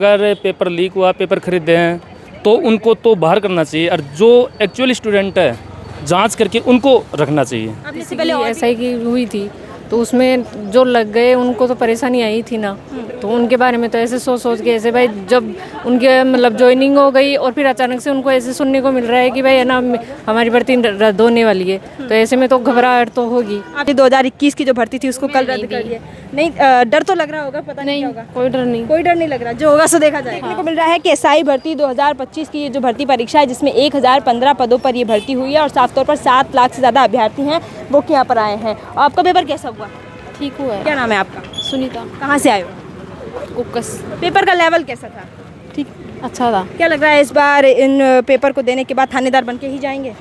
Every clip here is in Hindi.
अगर पेपर लीक हुआ, पेपर खरीदे हैं तो उनको तो बाहर करना चाहिए और जो एक्चुअल स्टूडेंट है जांच करके उनको रखना चाहिए। अब इससे पहले एसआई की हुई थी तो उसमें जो लग गए उनको तो परेशानी आई थी ना, तो उनके बारे में तो ऐसे सोच के ऐसे भाई जब उनके मतलब ज्वाइनिंग हो गई और फिर अचानक से उनको ऐसे सुनने को मिल रहा है कि भाई है ना हमारी भर्ती रद्द होने वाली है, तो ऐसे में तो घबराहट तो होगी। आपने 2021 की जो भर्ती थी उसको कल रद्द कर दिया, नहीं डर तो लग रहा होगा, पता नहीं क्या होगा? कोई डर नहीं, कोई डर नहीं लग रहा, जो होगा सो देखा जाएगा। देखने को मिल रहा है कि एसआई भर्ती 2025 की ये जो भर्ती परीक्षा है जिसमें 1015 पदों पर ये भर्ती हुई है और साफ तौर पर 7 लाख से ज़्यादा अभ्यर्थी हैं वो यहाँ पर आए हैं। आपका पेपर कैसा हुआ? ठीक हुआ है। क्या नाम है आपका? सुनीता। कहाँ से आए हो? कुक्कस। पेपर का लेवल कैसा था? ठीक, अच्छा था। क्या लग रहा है इस बार इन पेपर को देने के बाद थानेदार बन के ही जाएंगे?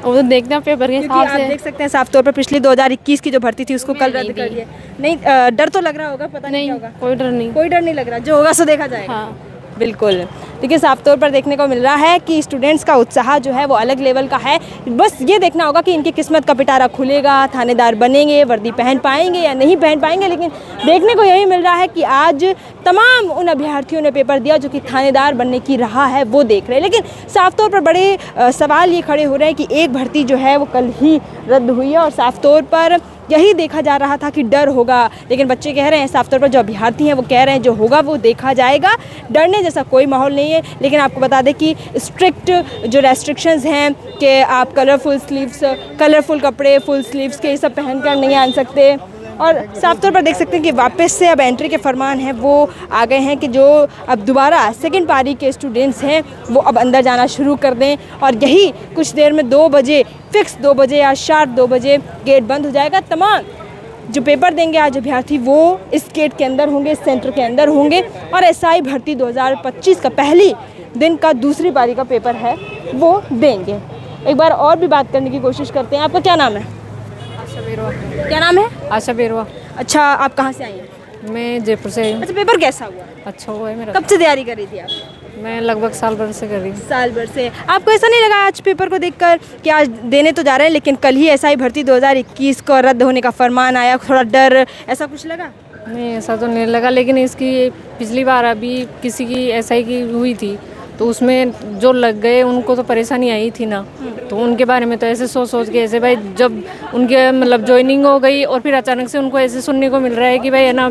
वो तो देखते हैं पेपर के क्योंकि हिसाब आप से। देख सकते हैं साफ तौर पर पिछली 2021 की जो भर्ती थी उसको कल रद्द कर दिया। नहीं डर तो लग रहा होगा, पता नहीं क्या होगा? कोई डर नहीं। कोई डर नहीं लग रहा, जो होगा सो देखा जाएगा। हाँ बिल्कुल, देखिए साफ तौर पर देखने को मिल रहा है कि स्टूडेंट्स का उत्साह जो है वो अलग लेवल का है। बस ये देखना होगा कि इनकी किस्मत का पिटारा खुलेगा, थानेदार बनेंगे, वर्दी पहन पाएंगे या नहीं पहन पाएंगे। लेकिन देखने को यही मिल रहा है कि आज तमाम उन अभ्यर्थियों ने पेपर दिया जो कि थानेदार बनने की राह है वो देख रहे हैं। लेकिन साफ तौर पर बड़े सवाल ये खड़े हो रहे हैं कि एक भर्ती जो है वो कल ही रद्द हुई है और साफ तौर पर यही देखा जा रहा था कि डर होगा, लेकिन बच्चे कह रहे हैं, साफ तौर पर जो अभ्यर्थी हैं वो कह रहे हैं जो होगा वो देखा जाएगा, डरने जैसा कोई माहौल नहीं है। लेकिन आपको बता दें कि स्ट्रिक्ट जो रेस्ट्रिक्शंस हैं कि आप कलरफुल स्लीव्स, कलरफुल कपड़े, फुल स्लीव्स के ये सब पहन कर नहीं आ सकते। और साफ तौर पर देख सकते हैं कि वापस से अब एंट्री के फरमान हैं वो आ गए हैं कि जो अब दोबारा सेकंड पारी के स्टूडेंट्स हैं वो अब अंदर जाना शुरू कर दें और यही कुछ देर में 2 बजे फिक्स 2 बजे या शार्प 2 बजे गेट बंद हो जाएगा। तमाम जो पेपर देंगे आज अभ्यर्थी वो इस गेट के अंदर होंगे, इस सेंटर के अंदर होंगे और एसआई भर्ती 2025 का पहली दिन का दूसरी पारी का पेपर है वो देंगे। एक बार और भी बात करने की कोशिश करते हैं। आपका क्या नाम है? आशा बेरवा। क्या नाम है? आशा बेरवा। अच्छा, आप कहाँ से आई हैं? मैं जयपुर से आई हूँ। अच्छा, पेपर कैसा हुआ? अच्छा हुआ है मेरा। कब से तैयारी कर रही थी आप? मैं लगभग साल भर से कर रही हूँ। साल भर से। आपको ऐसा नहीं लगा आज पेपर को देखकर कि आज देने तो जा रहे हैं लेकिन कल ही एसआई भर्ती 2021 को रद्द होने का फरमान आया, थोड़ा डर ऐसा कुछ लगा? नहीं ऐसा तो नहीं लगा, लेकिन इसकी पिछली बार अभी किसी की एसआई की हुई थी तो उसमें जो लग गए उनको तो परेशानी आई थी ना, तो उनके बारे में तो ऐसे सोच के ऐसे भाई जब उनके मतलब ज्वाइनिंग हो गई और फिर अचानक से उनको ऐसे सुनने को मिल रहा है कि भाई है ना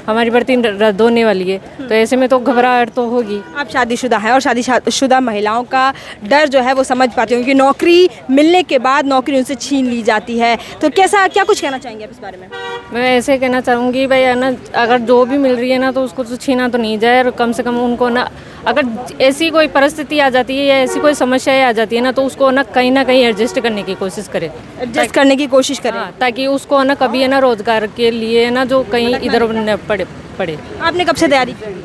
हमारी भर्ती रद्द होने वाली है, तो ऐसे में तो घबराहट तो होगी। आप शादीशुदा हैं और शादीशुदा महिलाओं का डर जो है वो समझ पाते हो क्योंकि नौकरी मिलने के बाद नौकरी उनसे छीन ली जाती है, तो कैसा क्या कुछ कहना चाहेंगे आप इस बारे में? मैं ऐसे कहना चाहूँगी भाई है ना अगर जो भी मिल रही है ना तो उसको तो छीना तो नहीं जाए और कम से कम उनको ना अगर ऐसी कोई परिस्थिति आ जाती है या ऐसी कोई समस्याएं आ जाती है ना तो उसको ना कहीं एडजस्ट करने की कोशिश करें, एडजस्ट करने की कोशिश करें। हाँ, ताकि उसको ना कभी है ना रोजगार के लिए ना जो कहीं इधर न पड़े। आपने कब से तैयारी की?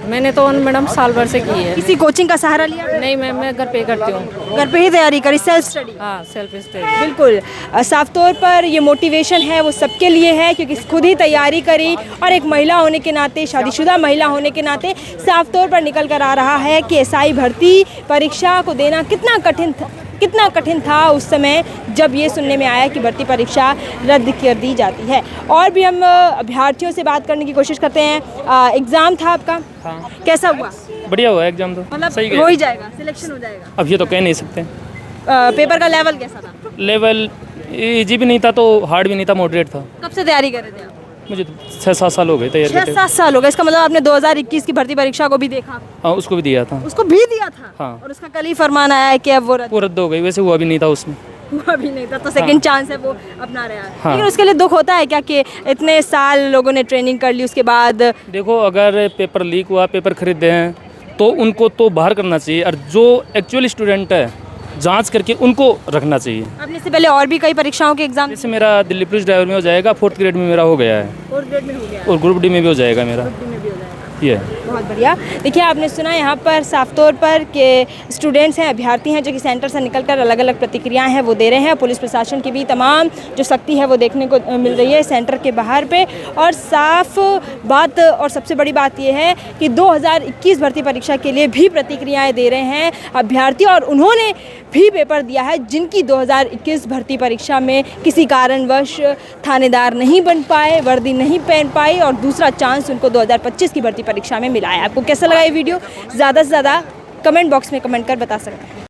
मैंने तो मैडम साल भर से की है। किसी कोचिंग का सहारा लिया? नहीं, मैं घर पे करती हूँ। घर पे ही तैयारी करी, सेल्फ स्टडी? हाँ, सेल्फ स्टडी। बिल्कुल, साफ तौर पर ये मोटिवेशन है वो सबके लिए है क्योंकि खुद ही तैयारी करी और एक महिला होने के नाते, शादीशुदा महिला होने के नाते साफ तौर पर निकल कर आ रहा है कि एसआई भर्ती परीक्षा को देना कितना कठिन था उस समय जब ये सुनने में आया कि भर्ती परीक्षा रद्द कर दी जाती है। और भी हम अभ्यर्थियों से बात करने की कोशिश करते हैं। एग्ज़ाम था आपका? हाँ। कैसा हुआ? बढ़िया हुआ एग्जाम तो, मतलब सही हो ही जाएगा, सिलेक्शन हो जाएगा? अब ये तो कह नहीं सकते। पेपर का लेवल कैसा था? लेवल इजी भी नहीं था तो हार्ड भी नहीं था, मॉडरेट था। कब से तैयारी कर रहे थे आप? मुझे तो 6-7 साल हो गए तैयारी करते। 6-7 साल हो गए, इसका मतलब आपने 2021 की भर्ती परीक्षा को भी देखा? हाँ, उसको भी दिया था। उसको भी दिया था? हाँ। और उसका कल ही फरमान आया है कि अब वो रद्द हो गई, वैसे हुआ भी नहीं था उसमें। हुआ भी नहीं था तो सेकंड चांस है वो अपना रहा है। हाँ। लेकिन उसके लिए दुख होता है क्या कि इतने साल लोगों ने ट्रेनिंग कर ली उसके बाद? देखो, अगर पेपर लीक हुआ, पेपर खरीदे हैं तो उनको तो बाहर करना चाहिए और जो एक्चुअल स्टूडेंट है जांच करके उनको रखना चाहिए। आपने इससे पहले और भी कई परीक्षाओं के एग्जाम? जैसे मेरा दिल्ली पुलिस ड्राइवर में हो जाएगा, 4th ग्रेड में मेरा हो गया है, 4th ग्रेड में हो गया और ग्रुप डी में भी हो जाएगा मेरा। ये बहुत बढ़िया। देखिए, आपने सुना यहाँ पर साफ तौर पर कि स्टूडेंट्स हैं, अभ्यर्थी हैं जो कि सेंटर से निकलकर अलग अलग प्रतिक्रियाएं हैं वो दे रहे हैं। पुलिस प्रशासन की भी तमाम जो सख्ती है वो देखने को मिल रही है सेंटर के बाहर पे। और साफ बात और सबसे बड़ी बात ये है कि 2021 भर्ती परीक्षा के लिए भी प्रतिक्रियाएँ दे रहे हैं अभ्यर्थी और उन्होंने भी पेपर दिया है जिनकी 2021 भर्ती परीक्षा में किसी कारणवश थानेदार नहीं बन पाए, वर्दी नहीं पहन पाई और दूसरा चांस उनको 2025 की भर्ती परीक्षा में मिला है। आपको कैसा लगा ये वीडियो ज़्यादा से ज़्यादा कमेंट बॉक्स में कमेंट कर बता सकते हैं।